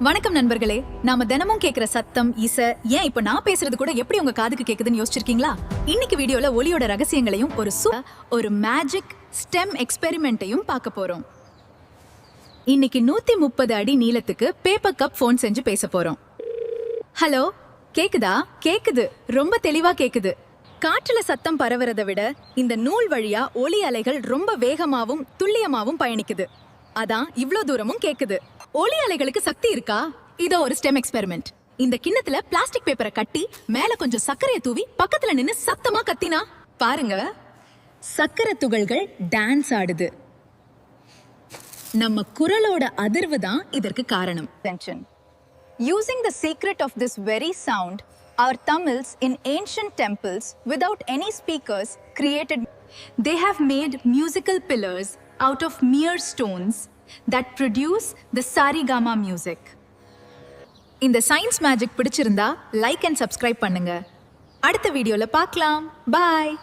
வணக்கம் நண்பர்களே. நாம தினமும் கேக்குற சத்தம், இசை, ஏன் இப்ப நான் பேசுறது கூட எப்படி உங்க காதுக்கு கேக்குதுன்னு யோசிச்சிருக்கீங்களா? இன்னைக்கு வீடியோல ஒலியோட ரகசியங்களையும் ஒரு மேஜிக் ஸ்டெம் எக்ஸ்பெரிமெண்ட்டையும் பார்க்க போறோம். இன்னைக்கு 130 அடி நீளத்துக்கு பேப்பர் கப் போன் செஞ்சு பேச போறோம். ஹலோ, கேக்குதா? கேக்குது, ரொம்ப தெளிவா கேக்குது. காற்றுல சத்தம் பரவறதை விட இந்த நூல் வழியா ஒலி அலைகள் ரொம்ப வேகமாவும் துல்லியமாவும் பயணிக்குது. அதான் இவ்ளோ தூரமும் கேக்குது. ஒலி அலைகளுக்கு சக்தி இருக்கா? இதோ ஒரு ஸ்டெம் எக்ஸ்பெரிமெண்ட். இந்த கிண்ணத்துல பிளாஸ்டிக் பேப்பரை கட்டி மேல கொஞ்சம் சர்க்கரையை தூவி பக்கத்துல நின்னு சத்தமா கத்தினா பாருங்க, சர்க்கரை துகள்கள் டான்ஸ் ஆடுது. நம்ம குரலோட அதிர்வு தான் இதற்கு காரணம். Using the secret of this very sound, our Tamils in ancient temples without any speakers created. They have made musical pillars out of mere stones that produce the sarigama music. இந்த science magic பிடிச்சிருந்தா like and subscribe பண்ணுங்க. அடுத்த வீடியோல பார்க்கலாம். பாய்.